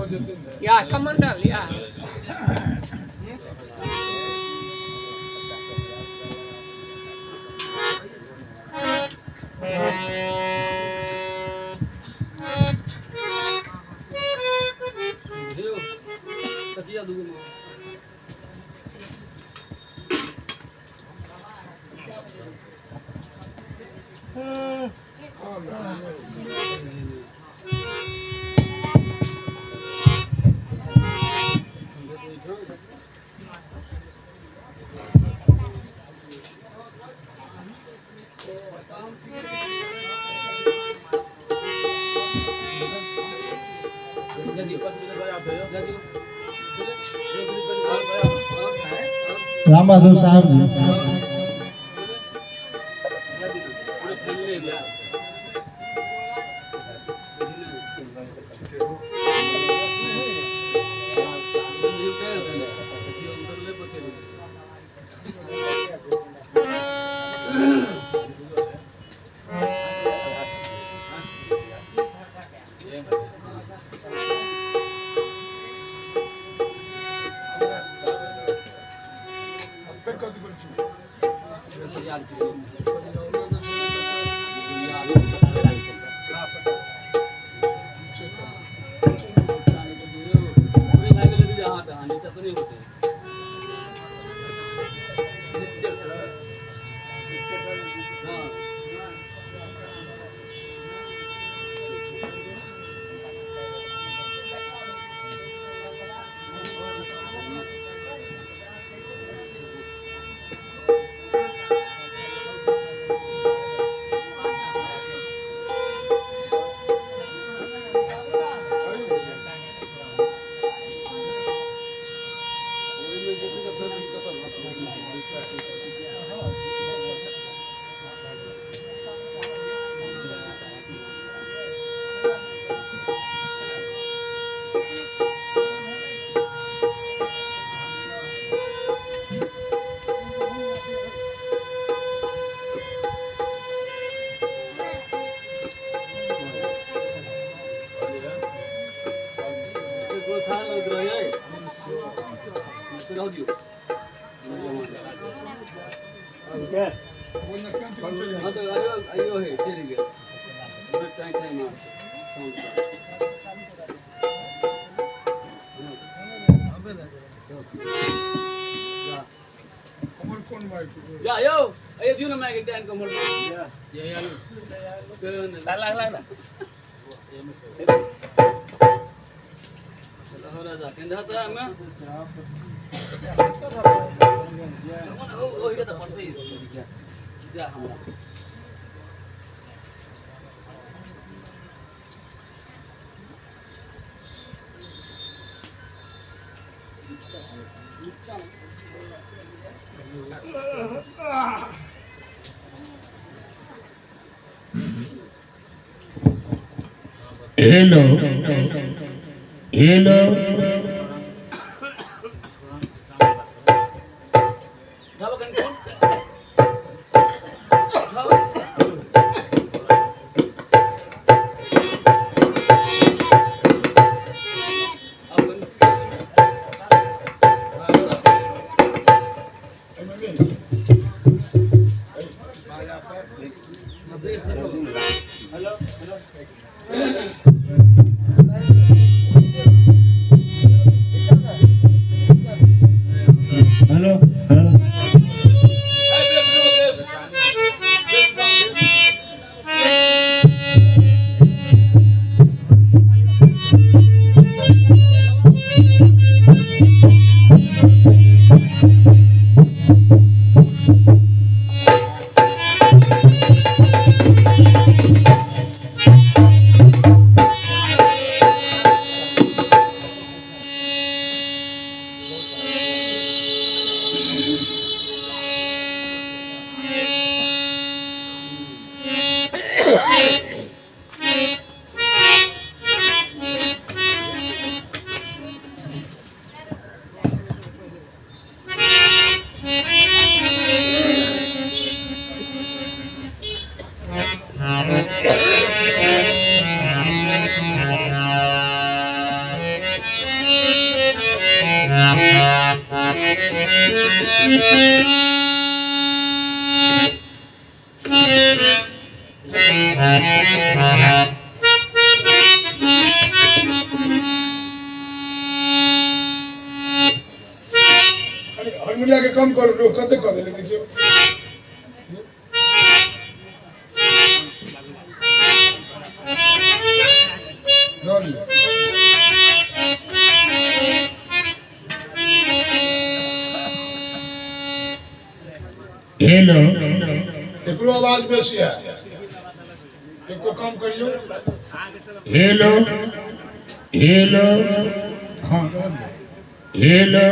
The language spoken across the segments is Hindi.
Yeah, Commander. Yeah. Ram Bahadur साहब जी। Ya, yo. Ayo dia nama kita yang kamu. Ya. Ya, ya. Lalang lalang. Kalau ada kendah tu ama. Oh, kita pantai. Ya, hamla. Hello. Hello. Dah makan pun. Hello. Hello. हारमोनिया के कम करो लोग कते कर ले देखियो हेलो एकरो आवाज बेसी है एको कम करियो हेलो हेलो हां हेलो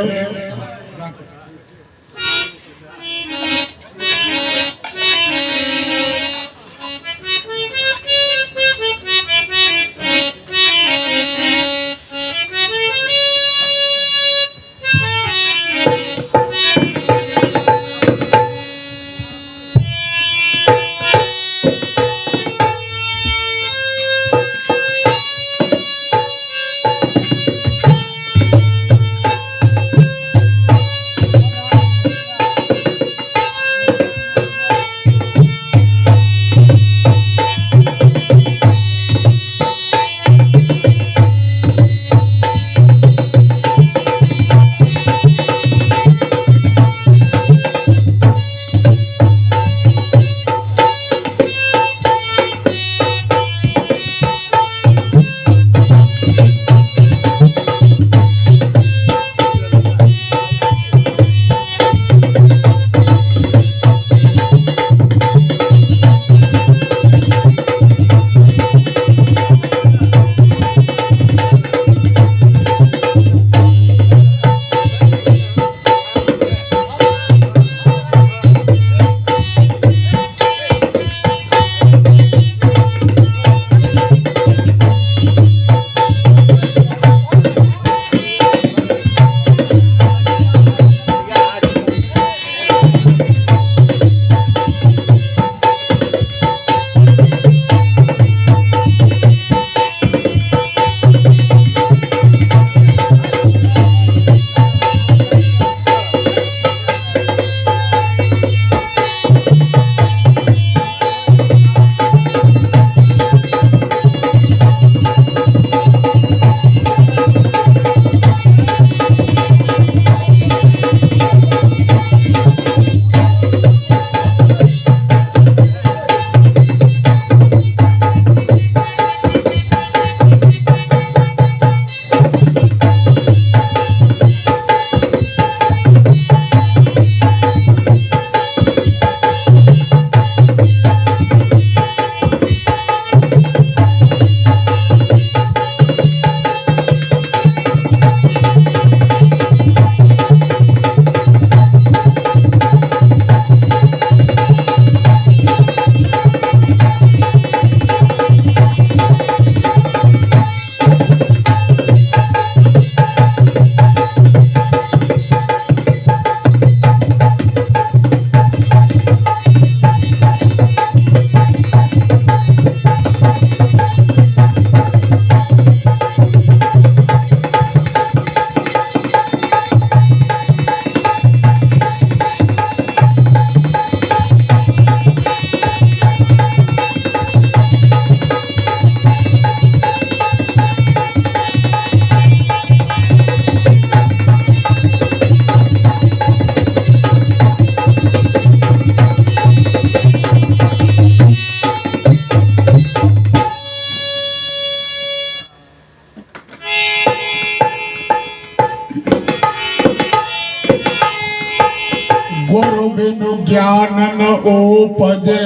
बिनु ज्ञान न उपजे,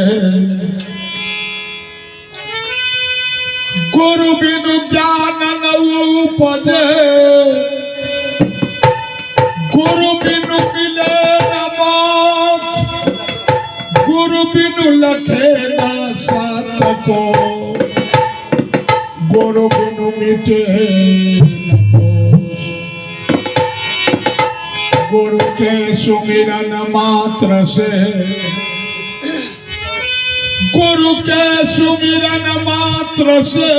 गुरु बिनु ज्ञान न उपजे, गुरु बिनु मिले न मौत, गुरु बिनु लखे न साथ को, गुरु बिनु मिटे न कोश। गुरु के सुमिरन मात्र से, गुरु के सुमिरन मात्र से,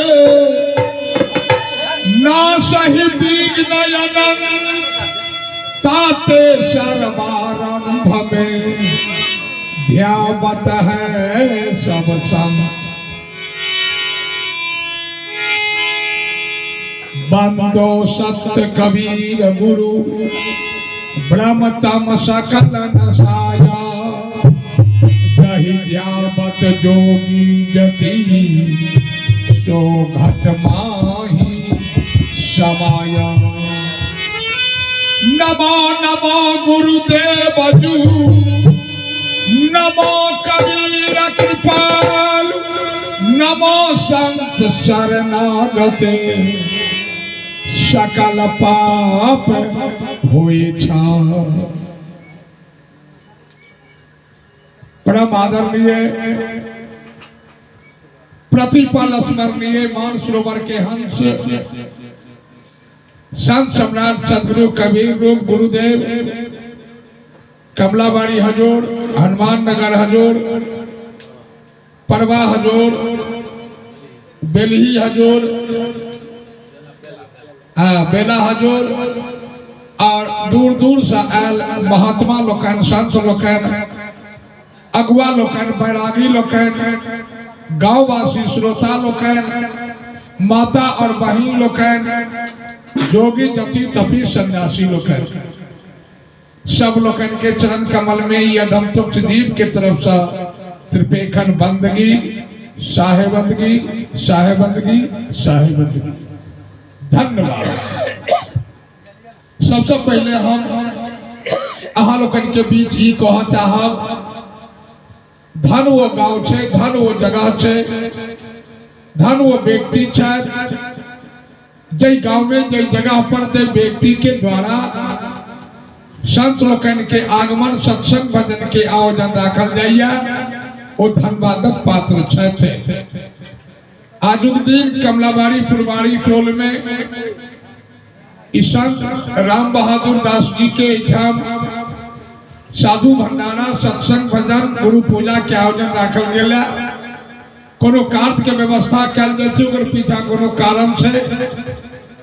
ना सही विघ्न ताते सर्वारंभ में ध्यावत है सब सम। बंदो सत्य कबीर गुरु ब्रह्म तम सकल नसाया। जहि ध्यावत जोगी जति सो घट माही समाया। नमो नमो गुरुदेव जू नमो कबीर कृपालु। नमो संत शरणागते सकल पाप होए छा। परम आदरणीय प्रतिपल स्मरणीय मानसरोवर के हंस संत सम्राट सदगुरु कबीर रूप गुरुदेव कमलाबाड़ी हजूर, हनुमान नगर हजूर, परवा हजूर, बेलही हजूर, बेला हजूर और दूर दूर से आयल महात्मा लोकन, संत लोकन, अगुआ लोकन, बैरागी लोकन, गांववासी श्रोता लोकन, माता और बहन लोकन, जोगी जति तपी सन्यासी लोकन, सब लोकन के चरण कमल में यदम तुक्ष दीप के तरफ से त्रिपेखन बंदगी साहेबंदगी साहेबंदगी साहेबंदगी। धन्यवाद। सबसे पहले हम अहाँ लोकन के बीच ही कह चाहब, धन वो गांव छे, धन वो जगह छे, धन वो व्यक्ति छे जय गांव में जय जगह पर दे व्यक्ति के द्वारा संत लोकन के आगमन सत्संग भजन के आयोजन रखल जाइया वो धन्यवादक पात्र छे। आजुक दिन कमलाबाड़ी फुलबाड़ी टोल में संत राम बहादुर दास जी के इठाम साधु भंडारा सत्संग भजन गुरु पूजा के आयोजन रखल गेला। कोनो कार्य के व्यवस्था कल जाए ओकर पीछा कोनो कारण छे।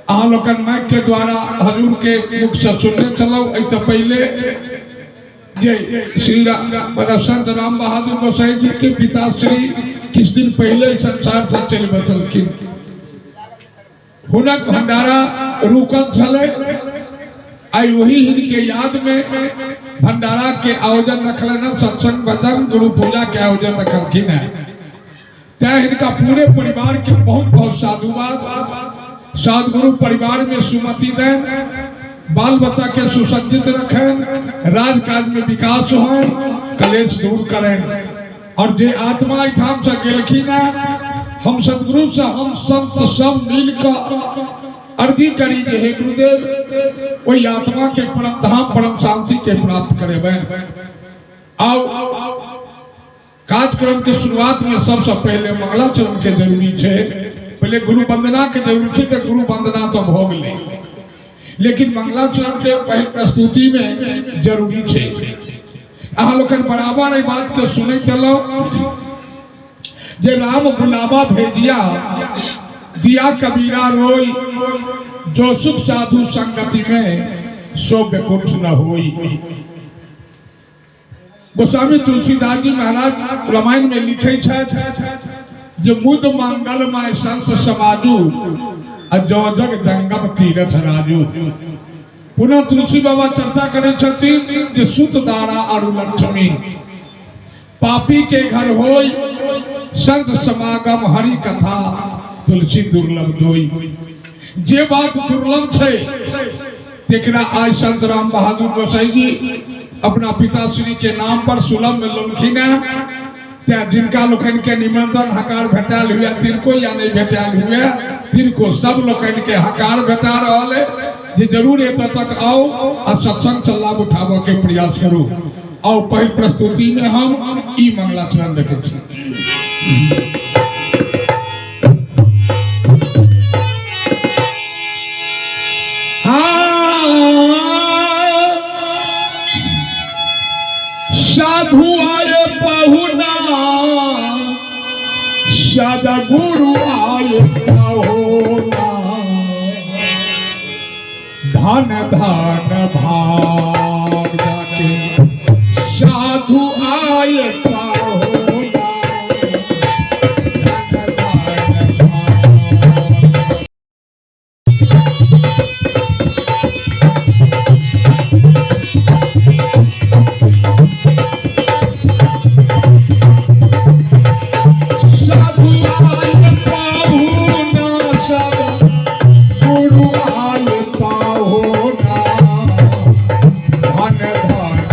अहाँ लोकन माइक के द्वारा हजूर के मुख से सुनने चलो। ऐसे पहले जे श्री संत राम बहादुर गोसाई जी के पिता श्री किस दिन पहले संसार से चल बसलखिन, हुनक भंडारा रुकल छले। आई वही इनके याद में भंडारा के आयोजन रखल, सत्संग भजन गुरु पूजा के आयोजन रखलखिन है। तय इनका पूरे परिवार के बहुत बहुत साधुवाद। सदगुरु परिवार में सुमति दें, बाल बच्चा के सुसज्जित रखें, राजकाज में विकास हो, कलेश दूर करें। और जे आत्मा इठाम से गेलखिन हम सदगुरु से हम संत सब मिलकर अर्जी करी जे हे गुरुदेव वही आत्मा के परम धाम परम शांति के प्राप्त करेबे। आओ कार्यक्रम के शुरुआत में सबसे पहले मंगलाचरण के जरूरी है। पहले गुरु वंदना के जरूरी थी, तो गुरु वंदना तो हो गई, लेकिन मंगलाचरण के पहले प्रस्तुति में जरूरी है। अहाँ लोगन बराबर ये बात के सुने चलो जे राम बुलावा भेजिया दिया कबीरा रोई, जो सुख साधु संगति में सो बेकुंठ न होई। गोस्वामी तुलसीदास जी महाराज रामायण में लिखे जो मुद मंगलमय संत समाजू जो जग जंगम तीरथ राजू। पुनः तुलसी बाबा चर्चा करे जो सुत दारा अरु लक्ष्मी, पापी के घर होई संत समागम हरि कथा तुलसी दुर्लभ दोई। जे बात दुर्लभ है तेकरा आज संत राम बहादुर गोसाई जी अपना पिताश्री के नाम पर सुलभ में लौलखिन है। जिनका लोकन के निमंत्रण हकार भेटाल हुआ तिनको या नहीं भेटाल हुआ तिनको सब लोकन के हकार भेटा रहा है जे जरूर एत तक आओ और सत्संग से लाभ उठावे के प्रयास करो। और पहली प्रस्तुति में हम ई मंगलाचरण देखे साधु आए पहुना सदगुरु आए पहुना धन धन भाग जाके साधु आए पाहुना धन धन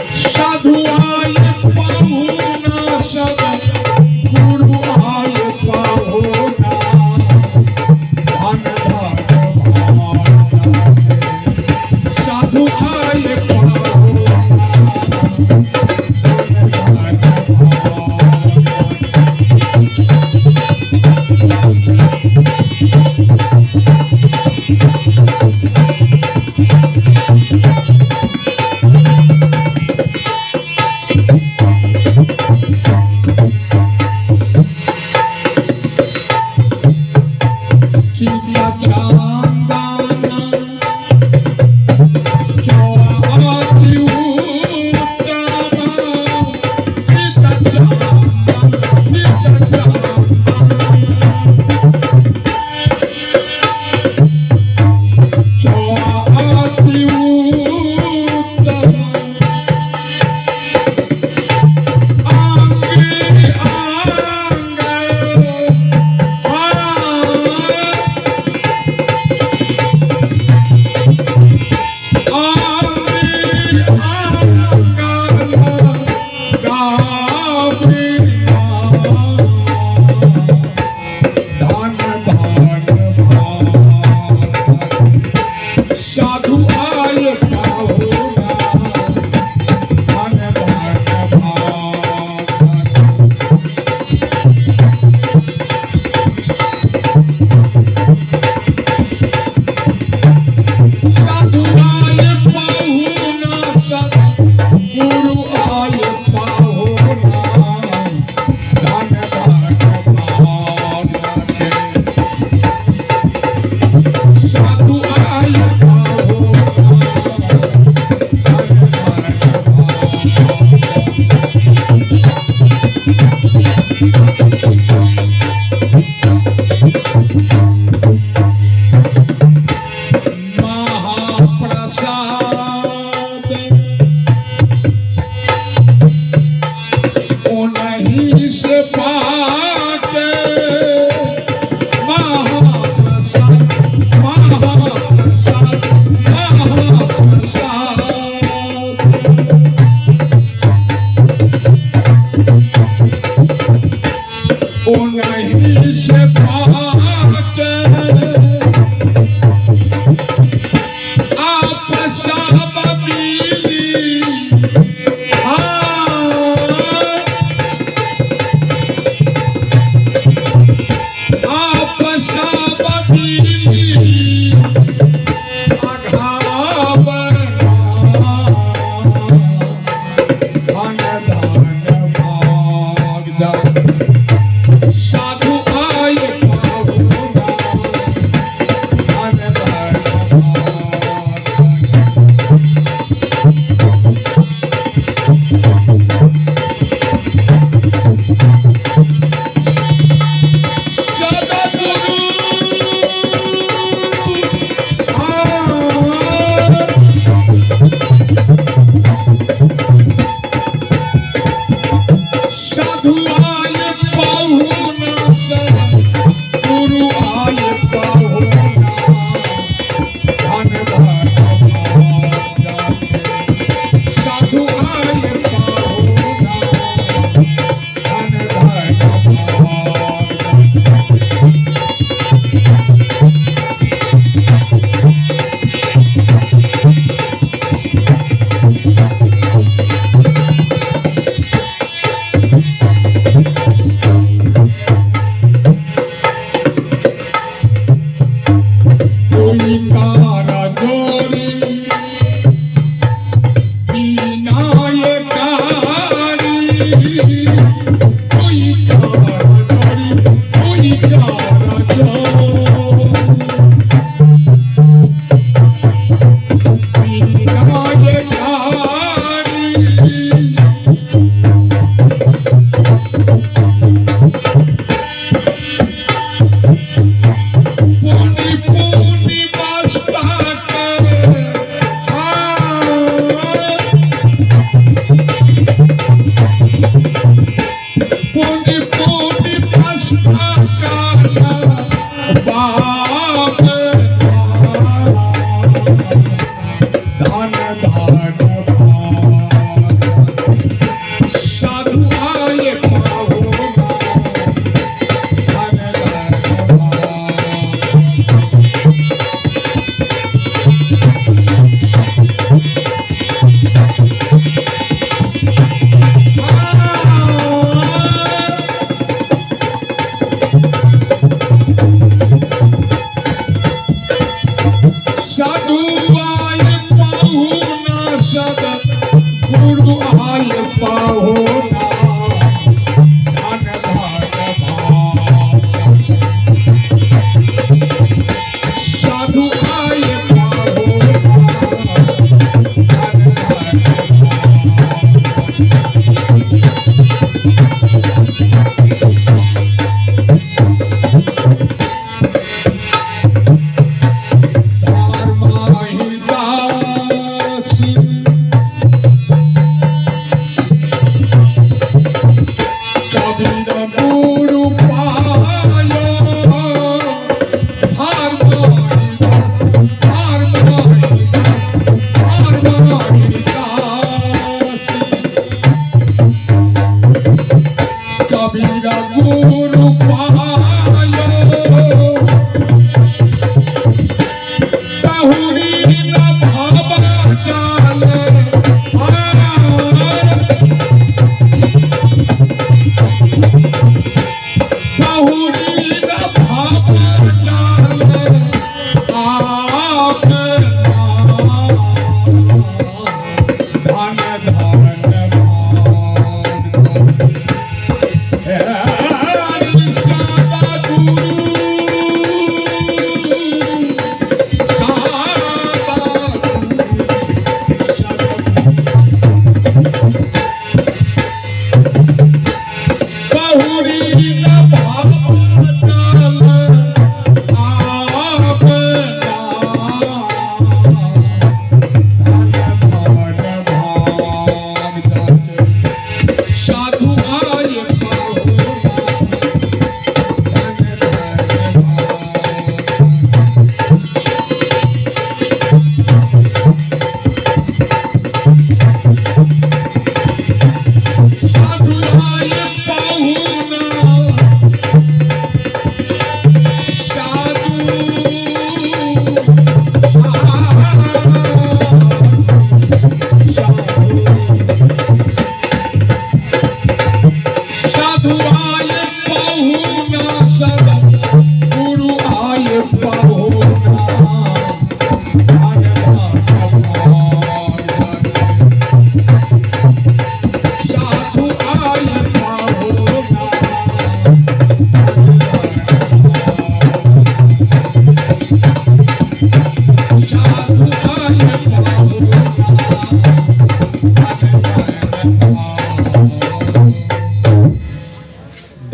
साधु आए पाहुना सद्गुरु आए पाहुना धन धन भाग जाके साधु आए पाहुना धन धन भाग साधु आए पाहुना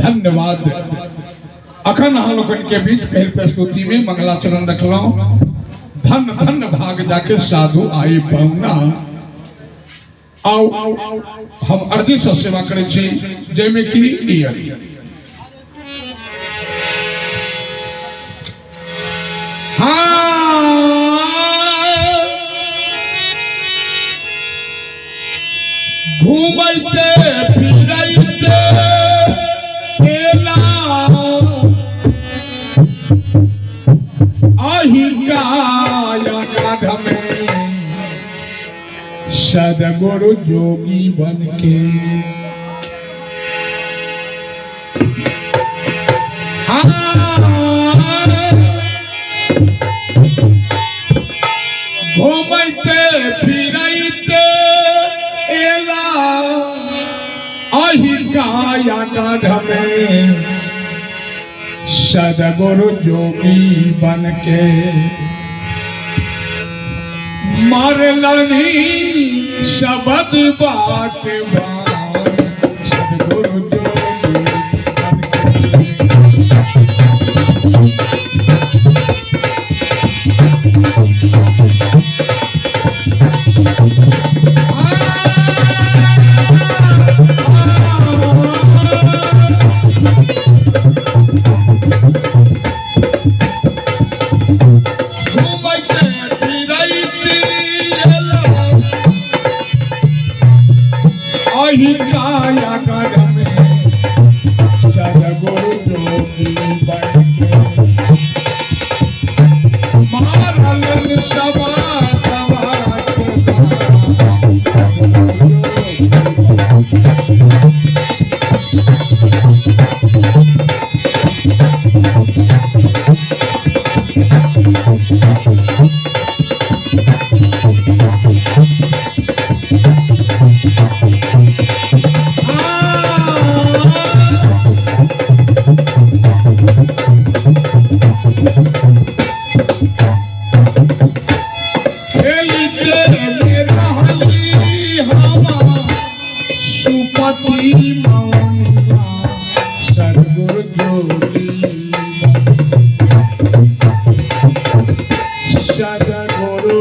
धन्यवाद। अखन हम के बीच पहल प्रस्तुति में मंगलाचरण रखल। धन धन भाग जाके साधु आई पाऊना। आओ हम अर्जी से सेवा करे छी, जैमे की घूमते फिरते सदगुरु जोगी बन के घूमते फिरते काया गढ़ में सदगुरु जोगी बन के मारलानी शबद बात बान सदगुरु जोगी बन काया गढ़ में सदगुरु जोगी बन के मारलन समाज सुपति मौनिया सदगुरु जोगी सदगुरु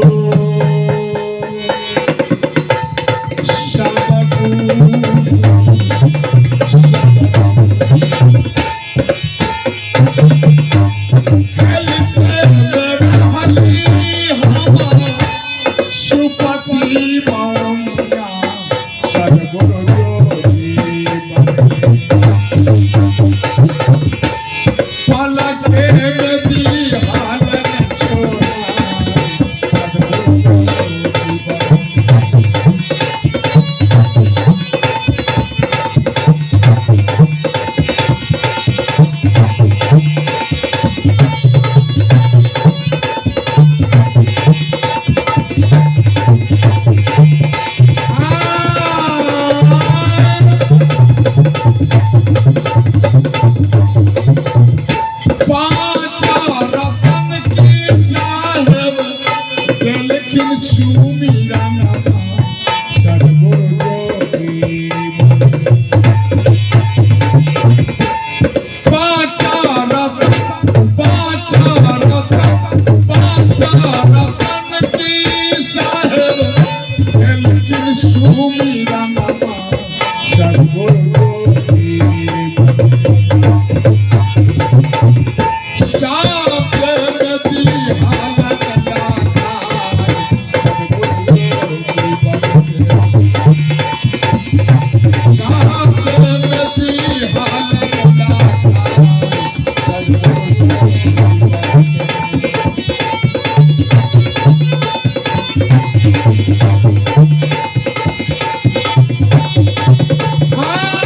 Ah!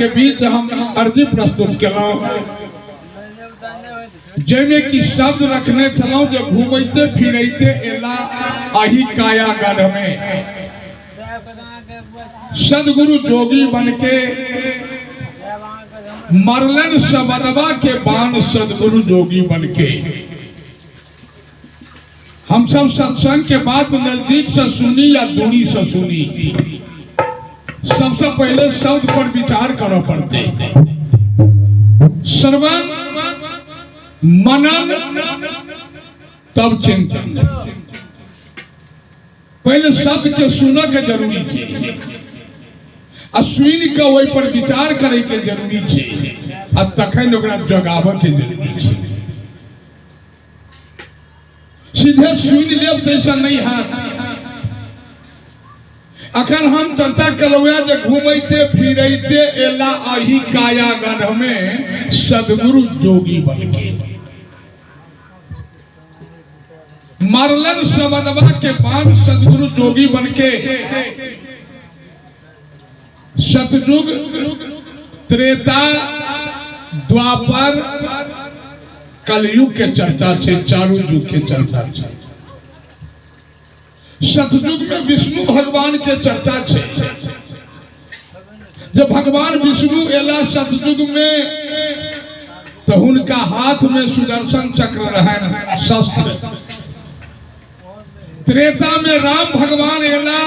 के बीच हम अर्जी प्रस्तुत कलौं जैमे की शब्द रखने चलौं जो घूमते फिरते एला आही कायागढ़ में सदगुरु जोगी बनके मरलन सबदवा के बाण सदगुरु जोगी बनके। हम सब सत्संग के बात नजदीक से सुनी या दूरी से सुनी, सबसे पहले शब्द पर विचार करो पड़ते, श्रवण मनन तब चिंतन। पहले शब्द के सुन के जरूरी है, सुन के वही पर विचार करे के जरूरी है, तखन ओकरा जगाव के जरूरी है। सीधे सुन लेब तैसा नहीं है। अखन हम चर्चा कलुआ जे घूमते फिरते एला आही कायागढ़ में सदगुरु जोगी बनके मरलन सबदवा के बाण सदगुरु जोगी बनके। सतयुग त्रेता द्वापर कलयुग के चर्चा छे, चारों युग के चर्चा छे। सतयुग में विष्णु भगवान के चर्चा छे। जब भगवान विष्णु एला सतयुग में तो उनका हाथ में सुदर्शन चक्र रहन शस्त्र। त्रेता में राम भगवान एला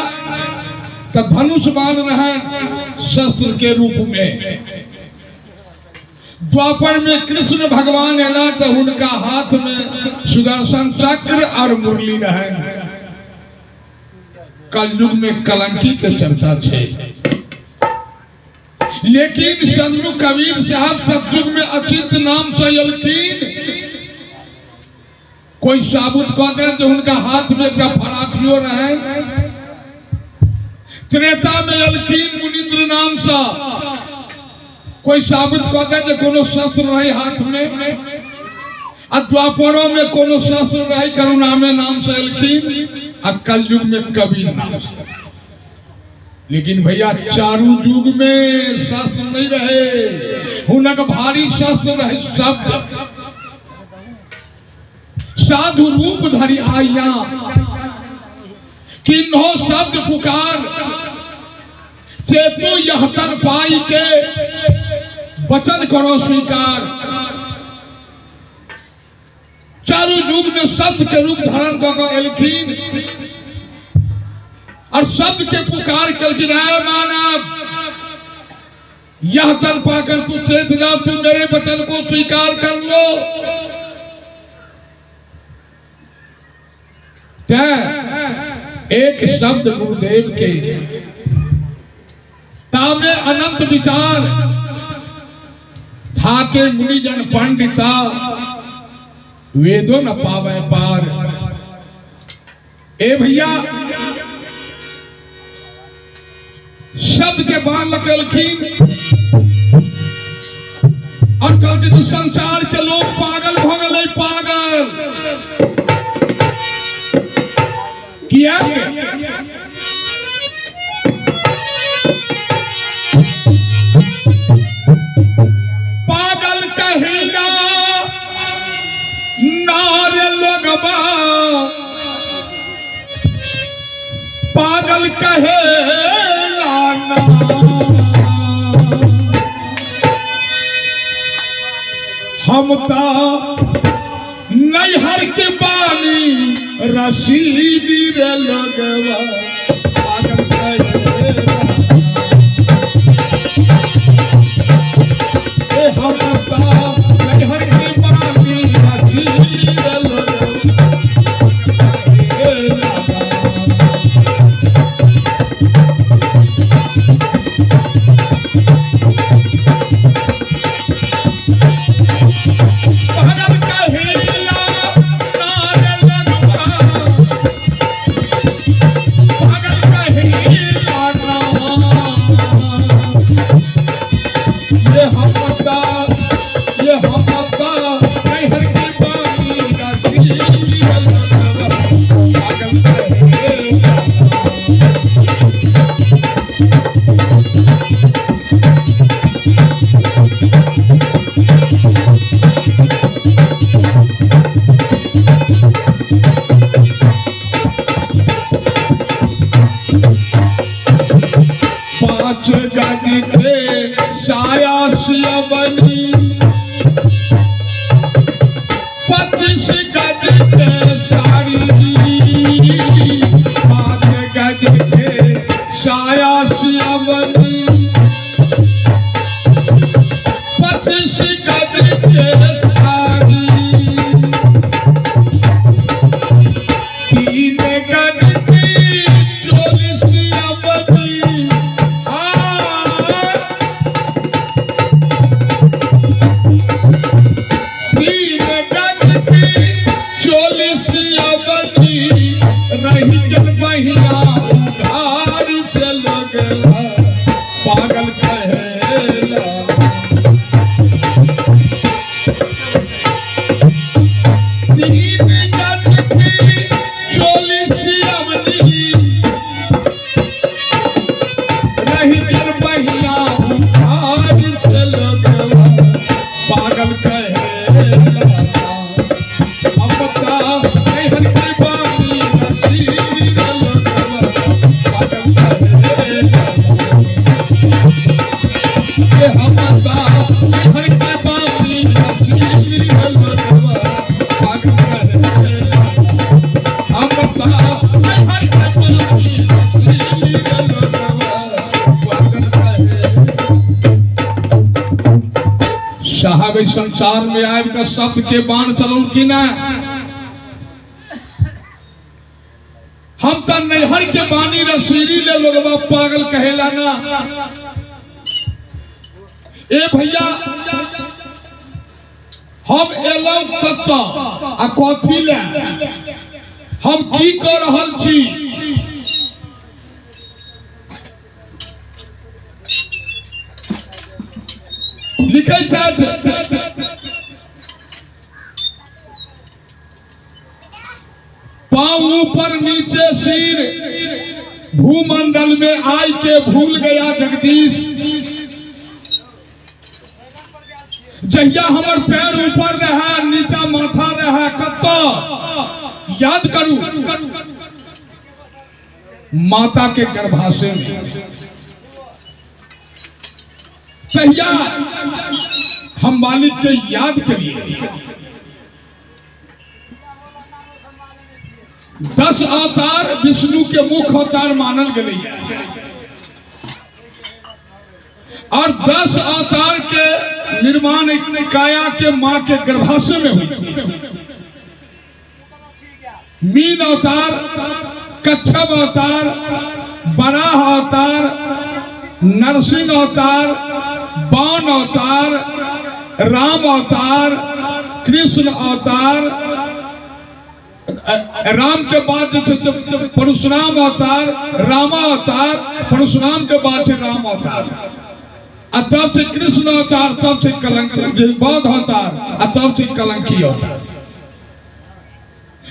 तो धनुष बाण रहन शस्त्र के रूप में। द्वापर में कृष्ण भगवान एला तो उनका हाथ में सुदर्शन चक्र और मुरली रहन। कलयुग में कलंकी के चर्चा छे। लेकिन सदगुरु कबीर साहब सतयुग में अचिंत नाम से एलखिन। कोई साबुत कह दे जो उनका हाथ में फराठियो रहे। त्रेता में एलखिन मुनिंद्र नाम से। कोई साबुत कह दे जो कोनो शस्त्र रहे हाथ में। द्वापरों में कोनो शस्त्र रहे करुणा में नाम से एलखिन। कलयुग में कबीर नाम से। लेकिन भैया चारों युग में शस्त्र नहीं रहे, उनका भारी शस्त्र रहे शब्द। साधु रूप धरि आइया किन्हो शब्द पुकार। चेतो यह तन पाई के वचन करो स्वीकार। चारों युग में शब्द के रूप धारण कर एलखिन और शब्द के पुकार चलती रहे। मानव यह तन पाकर तू चेत जा, तू मेरे वचन को स्वीकार कर लो। क्या एक शब्द गुरुदेव के तामे अनंत विचार था के मुनिजन पंडिता वेदों न पावे पार। ए भैया शब्द के बाण लकेलखिन और कल के संसार के लोग पागल भ गए। पागल किया पागल कहेगा नार लोगबा। पागल कहे हम ता नैहर के बानी रसीदी रे लगवा। पागल कहे हम ता नैहर के बानी रसीदी रे लगवा। हम बता नहीं हर के बानी नसीरी पागल करे ये हम बता नहीं हर के बानी नसीरी पागल करे हम बता नहीं हर के बानी नसीरी पागल करे। साहब इस संसार में आए का शब्द के बाण चलो कि ना हम तो नैहर के बानी रसीरी ले लोगवा पागल कहेला ना। ए भैया हम एलौ कत्ता आ कथी ले हम की कर रहल छी लिखे छथि पांव ऊपर नीचे सिर भूमंडल में आय के भूल गया जगदीश। जहिया हमर पैर ऊपर रहा नीचा माथा रहा कत्ता याद करू माता के गर्भाशय में तहिया हम मालिक के याद करिए 10 अवतार विष्णु के मुख्य अवतार मानल गए और 10 अवतार के निर्माण काया के मां के गर्भाशय में हुई। मीन अवतार, कच्छप अवतार, बराह अवतार, नरसिंह अवतार, बाण अवतार, राम अवतार, कृष्ण अवतार, राम के बाद परशुराम अवतार, रामा अवतार, परशुराम के बाद राम अवतार, तब से कृष्ण अवतार, तब से बौद्ध अवतार, तब से कलंकी अवतार।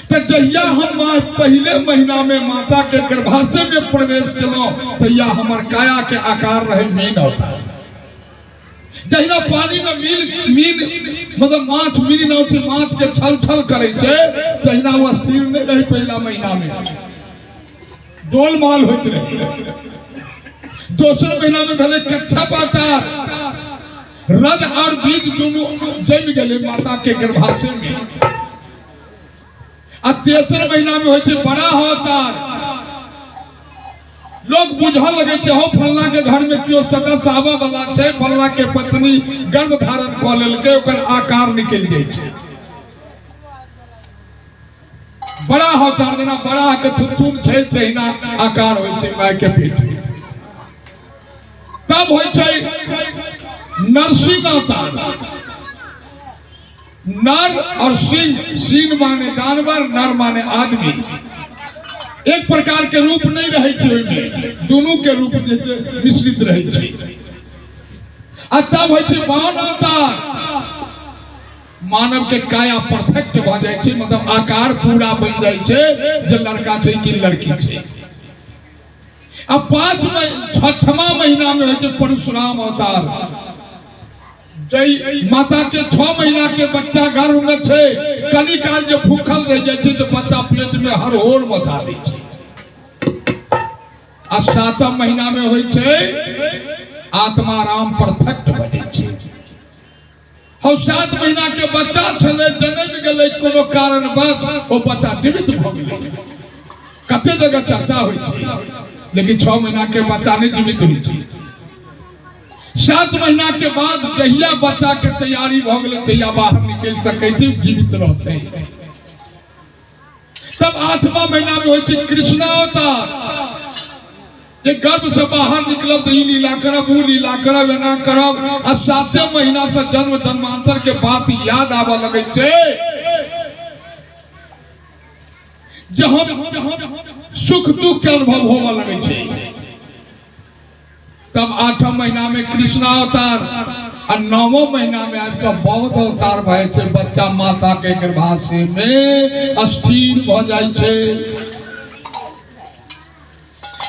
तो जहिया हम पहले महीना में माता के गर्भाशय में प्रवेश कलो तहिया हमर काया के आकार रहे मीन अवतार। जहिना पानी में मीन मतलब माछ मीन नाव से माछ के छल छल करे छे तहिना वो स्थिर नहीं रहे पहला महीना में गोलमाल होते रहे। दूसरे महीना में भले कच्छप अवतार रज और बीज दोनों जम गए माता के गर्भाशय में। तेसर महीना में होते बड़ा अवतार। लोग बुझल लगे हो फलना के घर में क्यों सदस्य आवा वाला है फलना के पत्नी गर्भ धारण क लेलके ओकर आकार निकल जाए छे। बड़ा अवतार जना बड़ा के थुथुन छे तहिना आकार होय छे माय के पेट में। तब होय छे नरसिंह अवतार। नर और सिंह, सिंह माने जानवर, नर माने आदमी। एक प्रकार के रूप नहीं रहे छे में दोनों के रूप जैसे मिश्रित रहे छे। तब होय छे बाण अवतार। मानव के काया परफेक्ट भ जाय छे मतलब आकार पूरा बन जाय छे जे लड़का छे कि लड़की छे। अब 6वां महीना में होय छे परशुराम अवतार। जय माता के 6 महीना के बच्चा गर्भ में छे कनी काल जो भूखल रह जाय छे तो बच्चा पेट में हरहोर मचा दै छे। आ 7वां महीना में होय छे आत्मा राम परफेक्ट बने छे। और 7 महीना के बच्चा छले जन्म गेले कोनो कारणवश ओ बच्चा जीवित भ गेलै। कते जगह चर्चा होय छे लेकिन 6 महीना के बच्चा नहीं जीवित होय छे। 7 महीना के बाद जहिया बच्चा के तैयारी भ गेलै तहिया बाहर निकल सकै छै जीवित रहते। तब 8वां महीना में होय छे कृष्ण अवतार। जे गर्भ से बाहर निकलब तो लीला करब वो लीला करब एना करब। 7वें महीना से जन्म जन्मांतर के बात याद आवा लगे छे जे हम सुख दुख के अनुभव होवा लगे छे। तब 8वां महीना में कृष्ण अवतार और 9वां महीना में आजकल बहुत अवतार भय छे। बच्चा माता के गर्भाशय में अस्थिर भ जाय छे।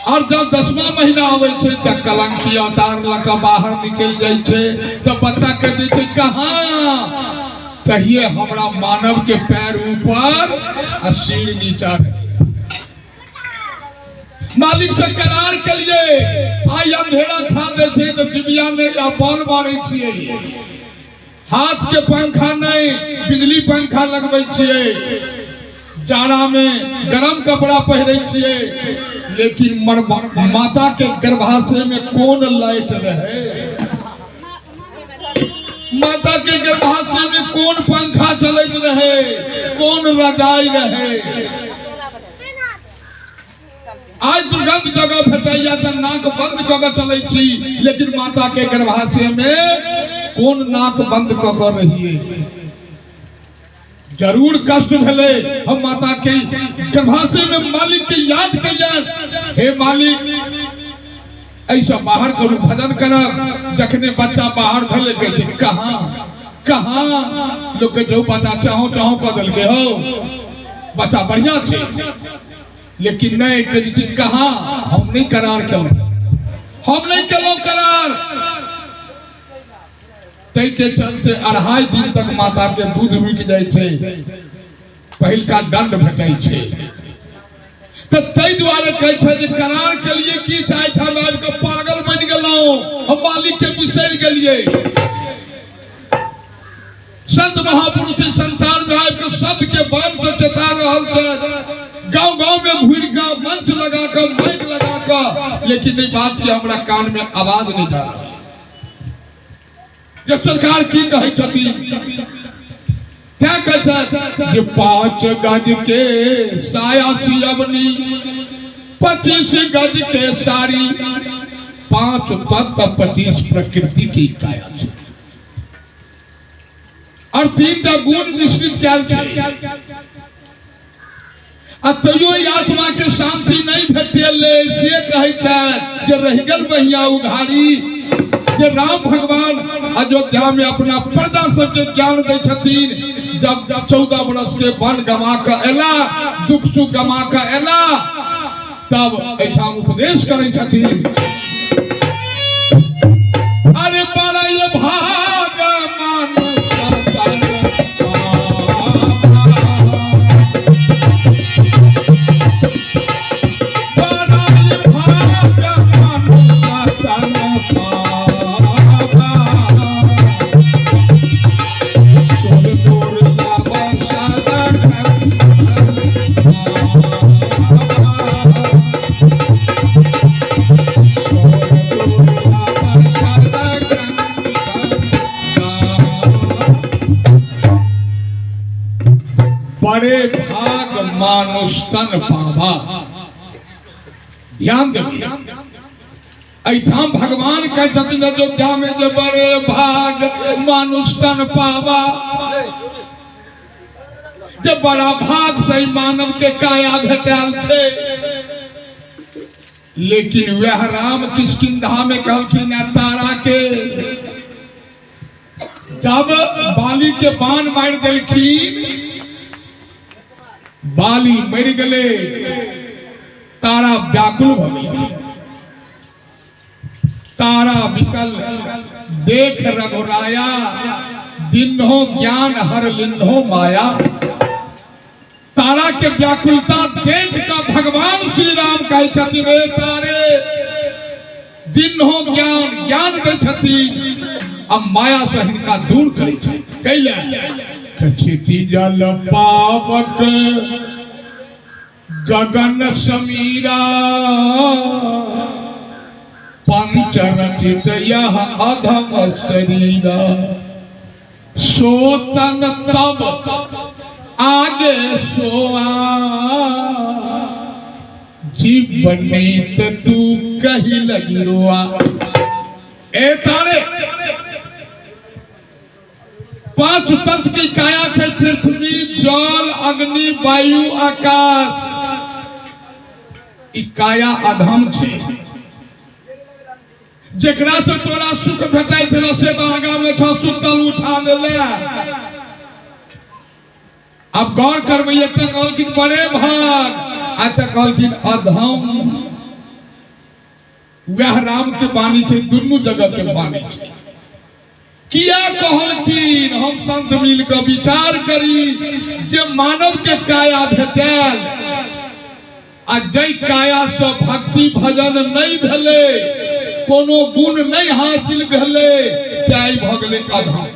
और जब 10वां महीना आवे छे त कलंकी अवतार लक बाहर निकल जाय छे। तो बच्चा के दै छे कहां तहिए हमरा मानव के पैर ऊपर और सिर नीचा रहे। मालिक से करार के लिए आई अंधेरा खा दे छे तो डिबिया में या बॉल मारे छिए, हाथ के पंखा नहीं बिजली पंखा लगबै छिए, जाड़ा में गरम कपड़ा पहरे छिए, लेकिन माता के गर्भाशय में कौन लाइट रहे, माता के गर्भाशय में कौन पंखा चलत रहे, कौन रजाई रहे। आज दुर्गंध जगह भेटैया तो नाक बंद कऽ के चलै छी, लेकिन माता के गर्भाशय में कौन नाक बंद कऽ के रहिए। जरूर कष्ट भेले, हम माता के गर्भाशय में मालिक के याद करियन, हे मालिक ऐसा बाहर करू भजन करब। जखने बच्चा बाहर भेले कहै छै कहाँ कहाँ लोग के जो बच्चा चाहो चाहो कऽ देलकै हो, बच्चा बढ़िया छै, लेकिन नहीं कही कहाँ हम नहीं करार केलहुँ, हम नहीं केलहुँ करार। तै के चलते 2.5 दिन तक माता के दूध रुकि जाय छै, पहिलका दंड भेटै छै। तो तै दुआरे कहै छै जे करार के लिए की चाहे छै, हम आबि के पागल बनि गेलहुँ, हम मालिक के बिसरि गेलियै। संत महापुरुष संसार में आबि के शब्द के बाण से चेता रहल छै, गांव गांव में घूर के मंच लगा कर माइक लगा कर, लेकिन नहीं बात की हमरा कान में आवाज नहीं जा रहा। जब सरकार की कहे क्या कहते जे 5 गज के साया सियवनी 25 गज के साड़ी, 5 तत्व 25 प्रकृति की काया छै, और 3टा गुण मिश्रित कैल छै। तैयो आत्मा के शांति नहीं भेटेले, से कहे छै जे रहि गेल बहिया उघारी, जे राम भगवान अयोध्या में अपना प्रजा सबके ज्ञान दै छथिन। जब 14 बरस के वन गमा के एला, दुख सुख गमा के एला, तब एठाम उपदेश करै छथिन। अरे बड़ा ये भाग मानु बड़े भाग मानुष तन पावा। ध्यान देंगे, ऐठाम भगवान कह छथिन अयोध्या में जे बड़े भाग मानुष तन पावा, जे बड़ा भाग से मानव के काया भेटल छे। लेकिन वह राम किष्किंधा में कहलखिन तारा के, जब बाली के बाण मार देलखिन, बाली मर गए, तारा व्याकुल भ गई। तारा विकल देख रघुराया, दिन्हो ज्ञान हर लिन्हो माया। तारा के व्याकुलता देख कर भगवान श्री राम कहे छथिन, रे तारे दिन्हो ज्ञान ज्ञान दे छथिन, अब माया से हिनका दूर करे छथिन। कैला कछिति जल पावक गगन समीरा, पंचरचित यह अधम शरीरा। सोतन तब आगे सोआ, जीवनीत तू कही लगी रोआ। ए तारे 5 तत्व की काया थे, पृथ्वी जल अग्नि वायु आकाश। ई काया अधम छे, जेकरा से तोरा सुख भेटै छे से तो आगा में छ सुतल उठा ले। अब गौर करबै, एते कहलखिन बड़े भाग, आ त कहलखिन अधम। वह राम के वाणी छे, दुनू जगह के वाणी छे। किया कहलखिन हम संत मिल के विचार करी जे मानव के काया भेटल आ जै काया से भक्ति भजन नहीं भेले, कोनो गुण नहीं हासिल भेले, त्याग भ गेले अधम।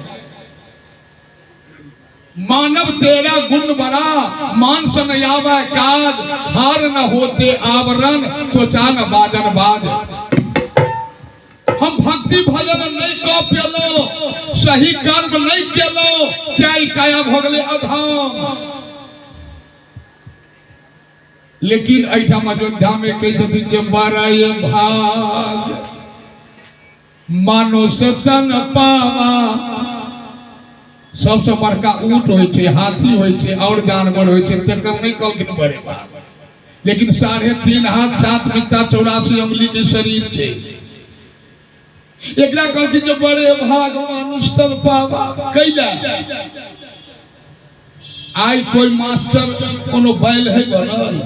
मानव तेरा गुण बड़ा, मान सन आवे काज, हार न होते आवरण, त्वचा न बाजन बाज। हम भक्ति भजन नहीं कऽ पेलो, सही कर्म नहीं केलो, त्याग काया भ गेले अधम। लेकिन ऐठाम अयोध्या में कह छथिन जे बड़ाई भाग मानुष तन पावा। सबसे बड़का ऊंट होय छै, हाथी होय छै और जानवर होय छै, तकर नहीं कहलखिन बड़े भाग। लेकिन 3.5 हाथ 7 बित्ता 84 अंगुली के शरीर छै, एकरा कहलखिन जे बड़े भाग मानुष तन पावा। कैला आई कोई मास्टर कोनो बैल है बनल,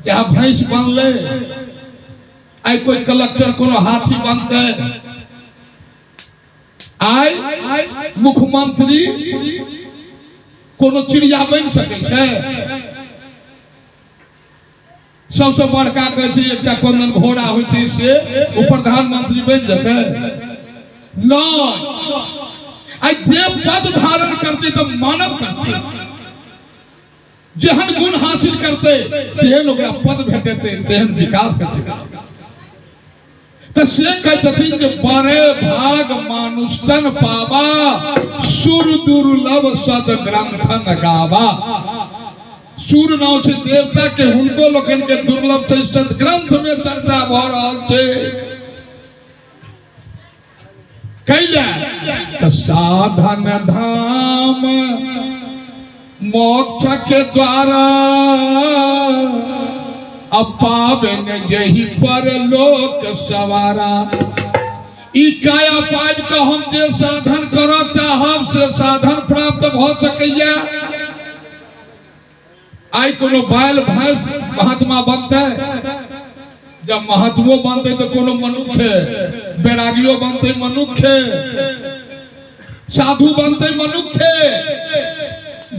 चाहे भैंस बनले, आई कोई कलेक्टर कोनो हाथी बनते, आई मुख्यमंत्री कोनो चिड़िया बन सके छे। सबसे बड़का कहे छै एकटा कोन घोड़ा होय छै से ओ प्रधानमंत्री बन जेते नहीं। आई जे पद धारण करते तो मानव करते, जेहन गुण हासिल करते तेहन ओकरा पद भेटते, तेहन विकास हेतै। तो से कहथिन जे बड़े भाग मानुष तन पावा, सुर दुर्लभ सद ग्रंथन गावा। सुर नाम छै देवता के, हुनको लोकन के दुर्लभ छै, सदग्रंथ में चर्चा भ रहल छै। कैला तो साधन धाम मोक्ष के द्वारा, अपावन जही पर लोक सवारा। ई काया पाइब के हम जे साधन करऽ चाहब से साधन प्राप्त भ सकैया। आई कोनो बैल भैंस महात्मा बनते, जब महत्वो बनते तो कोनो मनुष्य, बैरागियो बनते मनुष्य, साधु बनते मनुष्य,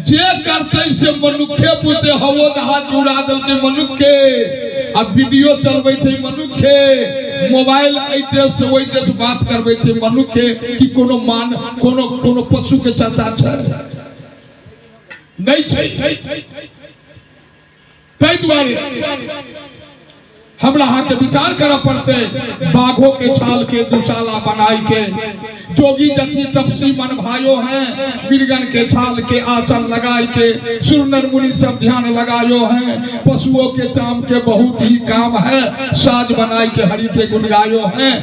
जे करते से मनुष्य पुते हवो हाथ उड़ा देलके मनुष्य। अब वीडियो चलबे छै मनुष्य, मोबाइल एहि देश से ओहि देश बात करबे छै मनुष्य, कि कोनो मान कोनो पशु के चर्चा छै नहीं छै। ताहि दुआरे हमरा अहाँ के विचार करे पड़ते। बाघों के छाल के दुशाला बनाई के, जोगी जति तपसी मन भाइयों हैं, बिरगन के छाल के आसन लगाई के, सुरनर मुनि सब ध्यान लगायो हैं। पशुओं के चाम के बहुत ही काम है, साज बनाई के हरि के गुण गायो हैं।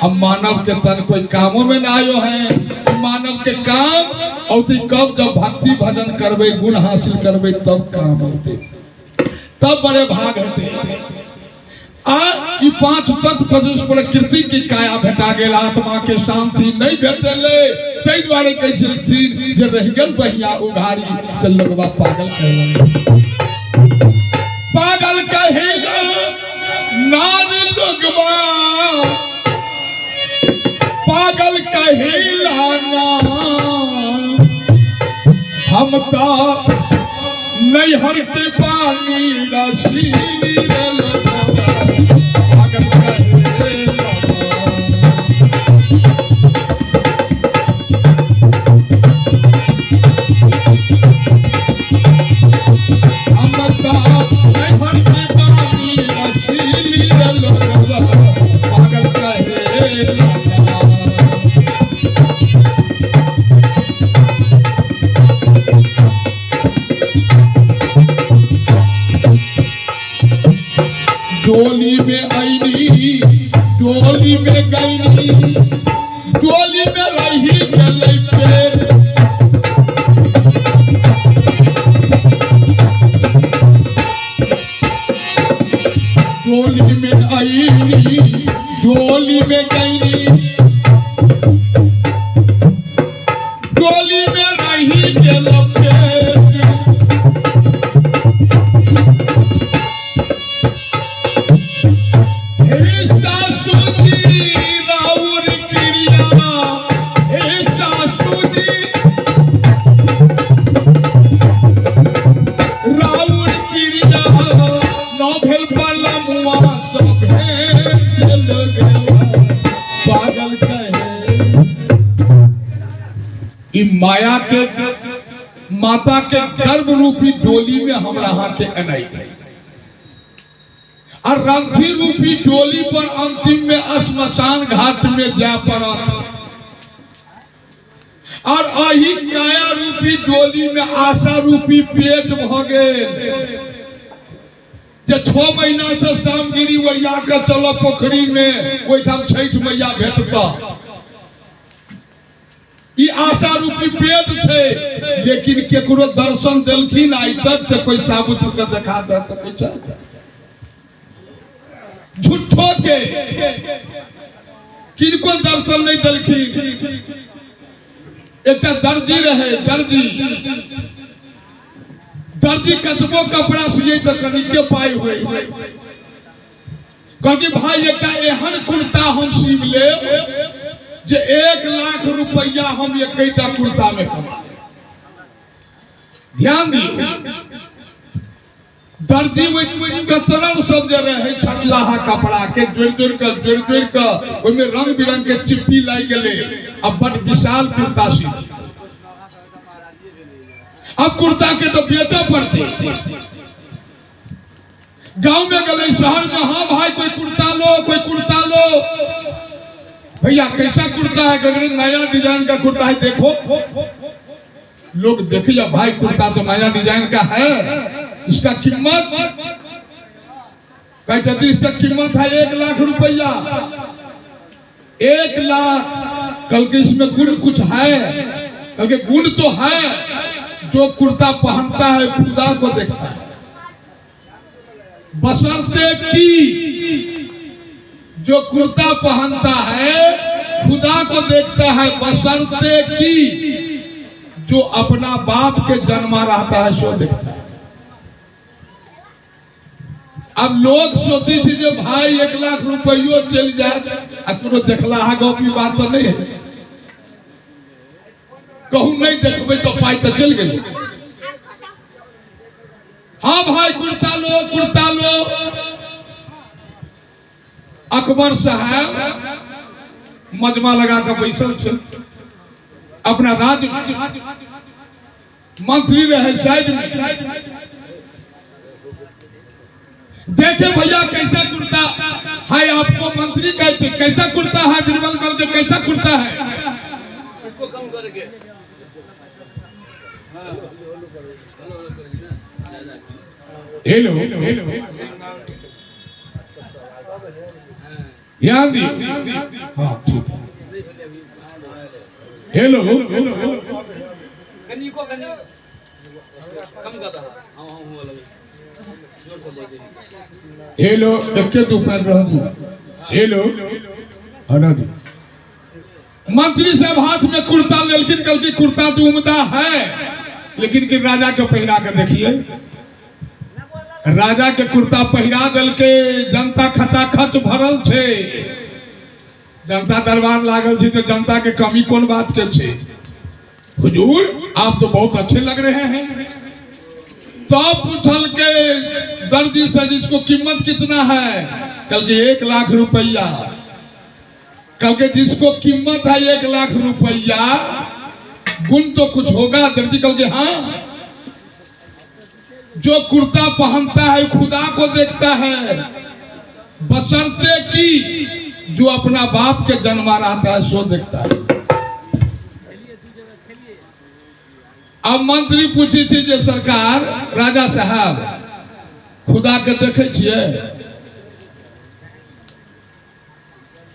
अब मानव के तन कोई कामों में न आयो हैं। मानव के काम और कब जब भक्ति भजन करबे, गुण हासिल करबे, तब काम होते, तब बड़े भाग होते। ई 5 तत्व प्रदेश प्रकृति की काया भेटा गेल, आत्मा के शांति नहीं भेटले। ताहि दुआरे कहै छथिन जे रहि गेल बहिया उघारी, चल लगवा पागल कहला। पागल कहेला नारी लोगवा, पागल कहेला ना हम तो नैहर के पानी रसीली डोली में आईनी, डोली में गईनी, डोली में रही गले पेड़। डोली में आईनी, डोली में गईनी, डोली में रही गले पेड़। माया के माता के गर्भ रूपी डोली में हम रहा के अनाई गई और रंथी रूपी डोली पर अंतिम में श्मशान घाट में जा पड़ा और अही काया रूपी डोली में आशा रूपी पेट भ गए जे 6 महीना से सामगिरी वरिया के चलो पोखरी में ओइठाम छठ मैया भेटता ई आशा रूपी पेट छे लेकिन केकरो दर्शन देलखिन आई तक से कोई साबुत के देखा दे सकै छै झूठो के किनको दर्शन नहीं देलखिन एक दर्जी रहे दर्जी कतबो कपड़ा सिए तो कनिके पाई हुई कहती भाई एक एहन कुर्ता हम सीव ले जे 1 लाख रुपया हम एकटा कुर्ता में कमा ध्यान दियो दर्जी कचरल सब जे रहे छटलाहा कपड़ा के जोड़ के ओइमे रंग बिरंग के चिट्ठी लाई गेले अब बड़ विशाल कुर्ता सी अब कुर्ता के तो बेचा पड़ते गांव में गए शहर में हाँ भाई कोई कुर्ता लो भैया कैसा कुर्ता है गगरे नया डिजाइन का कुर्ता है देखो लोग देखिए भाई कुर्ता तो नया डिजाइन का है इसका कीमत कहते थे इसका कीमत है 1 लाख रुपया 1 लाख कल के इसमें गुण कुछ है कल के गुण तो है जो कुर्ता पहनता है खुदा को देखता है बशर्ते की जो कुर्ता पहनता है खुदा को देखता है बशर्ते की जो अपना बाप के जन्मा रहता है सो देखता है अब लोग सोची थी जो भाई 1 लाख रुपयो चल जाए अपनो देखला है गौपी बात तो नहीं है कहूं नहीं देखबे तो पाई तो चल गई हाँ भाई कुर्ता लो अकबर साहब मजमा लगा कर बैठल छे अपना राज्य मंत्री रहे साइड में देखे भैया कैसा कुर्ता है आपको मंत्री कहते कैसा कुर्ता है बीरबल बल के कैसा कुर्ता है इसको कम करके हेलो ध्यान दियो हाँ ठीक हेलो कनी कम कर रहा हां हां वाला जोर से बोल दे हेलो एक दो पैर रह दो हेलो हटा दो मंत्री साहब हाथ में कुर्ता लेकिन कल की कुर्ता तो उम्दा है लेकिन कि राजा के पहिरा के देखिए राजा के कुर्ता पहिरा दल के जनता खचाखच भरल छे जनता दरबार लागल थी तो जनता के कमी कौन बात के छे हुजूर आप तो बहुत अच्छे लग रहे हैं तो पूछल के दर्जी से जिसको कीमत कितना है कल के 1 लाख रुपया कल के जिसको कीमत है 1 लाख रुपया गुण तो कुछ होगा दर्जी कल के हाँ जो कुर्ता पहनता है खुदा को देखता है बशर्ते की जो अपना बाप के जन्मा रहता है सो देखता है अब मंत्री पूछी थी जे सरकार राजा साहब खुदा के देखे छिए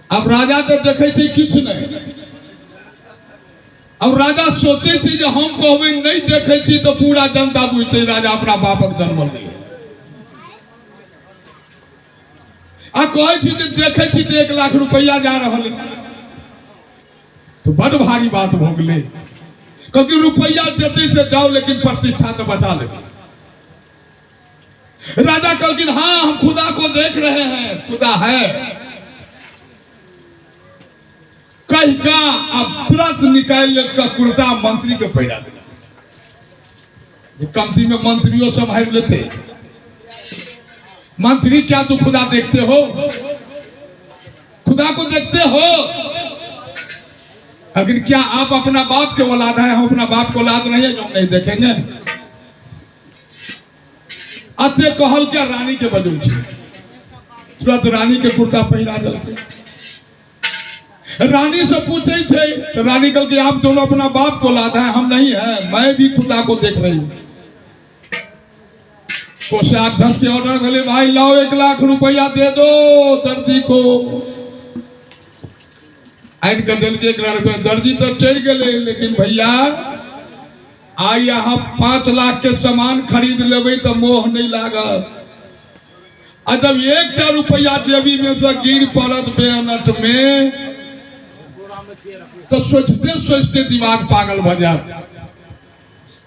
अब राजा तो देखे छी किछ नहीं अब राजा सोचे थी जो हम कहबे नहीं देखे छी तो पूरा जनता बुझते राजा अपना बापक जन्म लिए आ कहे छी जे देखे छी तो 1 लाख रुपया जा रहल तो बड़ भारी बात हो गई क्योंकि रुपया देते से जाओ लेकिन प्रतिष्ठा तो बचा ले राजा कहलकिन हाँ हम खुदा को देख रहे हैं खुदा है कह का अब तुरंत निकाल का कुर्ता मंत्री के पैरा दिया कंपनी में मंत्रियों संभाल लेते मंत्री क्या तो खुदा देखते हो खुदा को देखते हो लेकिन क्या आप अपना बाप के औलाद है? हम अपना बाप के औलाद नहीं है जो हम नहीं देखेंगे। अते कहल क्या रानी के बजूल तुरंत रानी के कुर्ता पहना दिल। रानी से पूछे थे तो रानी कल के आप दोनों अपना बाप को औलाद है, हम नहीं है। मैं भी खुदा को देख रही हूँ। कोषाध्यक्ष के ऑर्डर भले भाई लाओ 1 लाख रुपया दे दो दर्जी को। आइन का दिल के 1 लाख रुपया दर्जी तो चढ़ गए, लेकिन भैया आ यहाँ 5 लाख के सामान खरीद लेवे तो मोह नहीं लागत। जब 1 रुपया देवी में से गिर पड़त बेअनट में तो सोचते सोचते दिमाग पागल भ जात।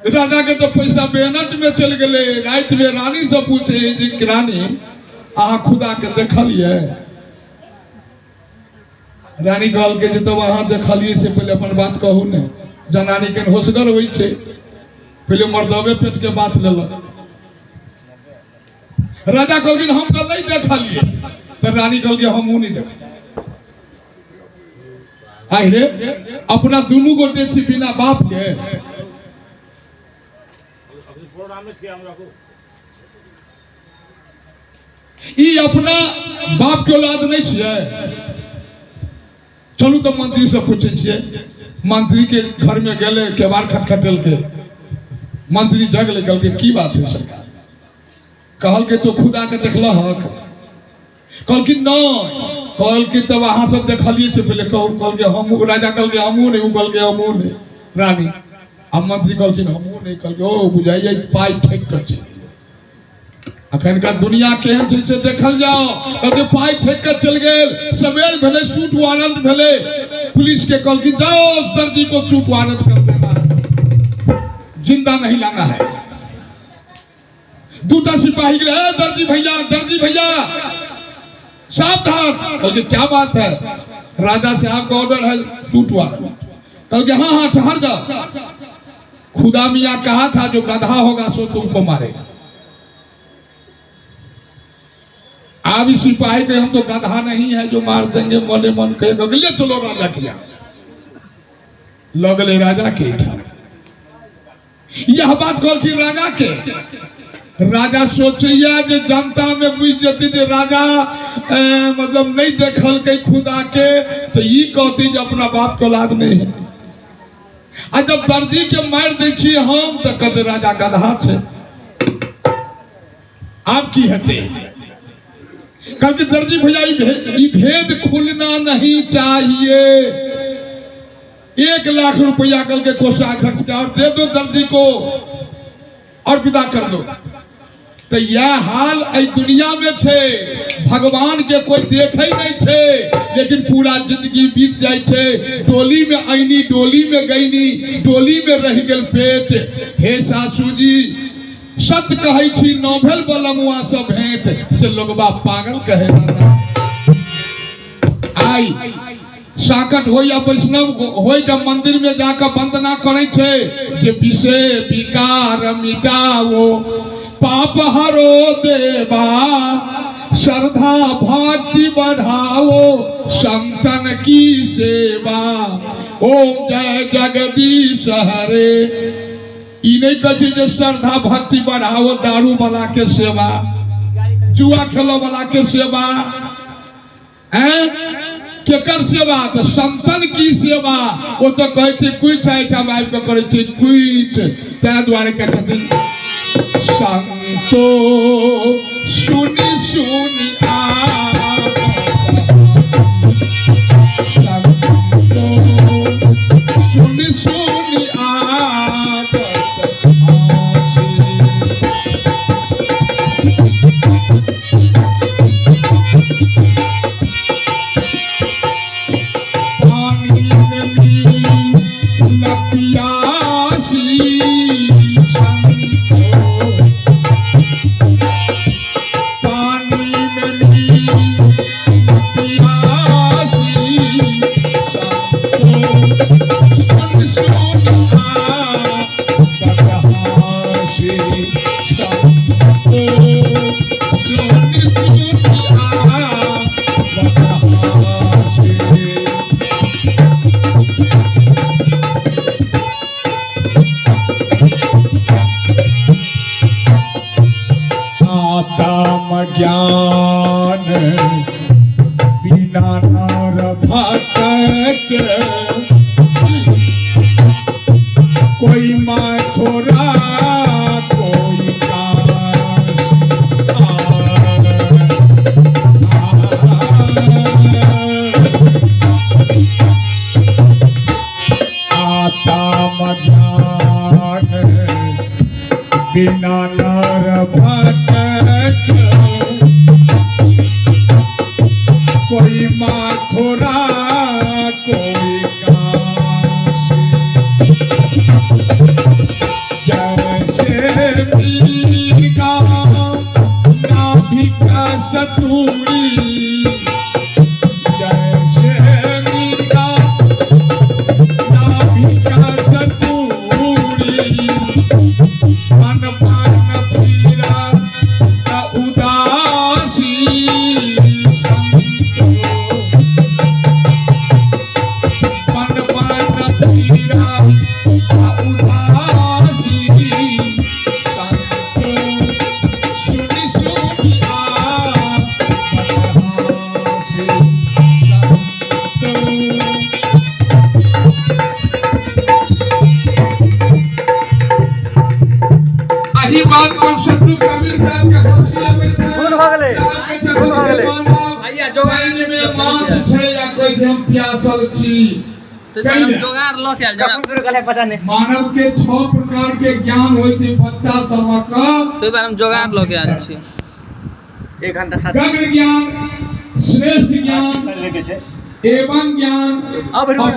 राजा के तो पैसा बेअनट में चल गए। रात में रानी से पूछे जी रानी अहाँ खुदा के देखलिए? रानी कहल के तो वहां देखलिए से पहले अपन बात कहू ने। जनानी के होशगर हुई छे, पहले मर्दवे पेट के बात ले। राजा कहल हम तो नहीं देखलिए। तो रानी कहल के हमहू नहीं देख। आई रे अपना दोनों गोटे छी बिना बाप के। ई अपना बाप के औलाद नहीं छिए। चलू तो मंत्री से पूछे छिए। मंत्री के घर में गए, केवाड़ खटखटल के। मंत्री जग ले कहल के की बात है सरकार? कहल के तो खुदा के देखल हक? कहल कि नहीं। कहल कि तब अहाँ सब देखलिए से पहले कहल के हम। राजा कहल के हमू नहीं, कहल के हमू नहीं। रानी हम मंत्री कहल कि हमू नहीं। कहल के ओ बुझाइए पाई ठेक कर चल। अखन का दुनिया केहन छै से देखल जाओ। कहल के पाई ठेक कर चल गए। सवेर भेले सूट वारंट भेले। पुलिस के कहल कि जाओ उस दर्जी को सूट वारंट कर देना, जिंदा नहीं लाना है। दूटा सिपाही गए, दर्जी भैया दर्जी भैया सावधान। कहल के क्या बात है? राजा साहब का ऑर्डर है सूट वारंट। कहल के हाँ हाँ ठहर जाओ। खुदा मियाँ कहा था जो गधा होगा सो तुमको मारेगा। अब इस सिपाही के हम तो गधा नहीं है जो मार देंगे। मने मन कहेगा ले चलो राजा के यहाँ। लगले राजा के। यह बात कहल कि राजा के। राजा सोचिए जे जनता में बुझ जती जे राजा मतलब नहीं देखल के खुदा के तो ये कहती जे अपना बाप को औलाद नहीं है। आ जब दर्जी के मार दै छी हम तो कहते राजा गधा छे। आप की हते? कहते दर्जी भैया ये भेद खुलना नहीं चाहिए। 1 लाख रुपया कल के कोषाध्यक्ष का और दे दो दर्जी को और विदा कर दो। तो यह हाल इस दुनिया में छे। भगवान के कोई देखे नहीं छे, लेकिन पूरा जिंदगी बीत जाए छे। डोली में आईनी, डोली में गईनी, डोली में रह गल पेट। हे सासू जी सत कहे छी नोभेल बलमुआ सब भेंट से लोगबा पागल कहे। आई साकट हो या वैष्णव हो जब मंदिर में जाकर वंदना करे छे जे विषे विकार मिटाओ पाप हरो देवा श्रद्धा भक्ति बढ़ाओ संतन की सेवा ओम जय जगदीश हरे। ई नहीं कहे जे श्रद्धा भक्ति बढ़ाओ दारू वाला के सेवा, जुआ खेलो वाला के सेवा है। केकर सेवा? तो संतन की सेवा। वो तो कहे कुछ आइब के करे कुछ। तै द्वारे कहते संतो सुनी सुनी संतो सुनी सुनी पानी में आत्म ज्ञान बिना नर भटक कोई मथुरा कोई आत्म ज्ञान बिना नर भटक कोई मथुरा कोई जैसे मृगा नाभिक सतूरी जैसे मृगा नाभिक सतूरी मन मन पीरा न उदासी मन मन पीरा न उदासी सुनि सुनि अही बात पर शत्रु कबीर साहब के हौसला में था फूल हो गले भैया जोगाड़ ले में माछ छै या कोई हम प्यासल छी तो हम जोगाड़ ल के जरा शुरू कर पता नहीं मानव के 6 प्रकार के ज्ञान होय छै बच्चा सबक तो बार हम जोगाड़ ल के आयल छी 1 घंटा 7 गगन ज्ञान श्रेष्ठ ज्ञान लेके छे एवं ज्ञान अब अपन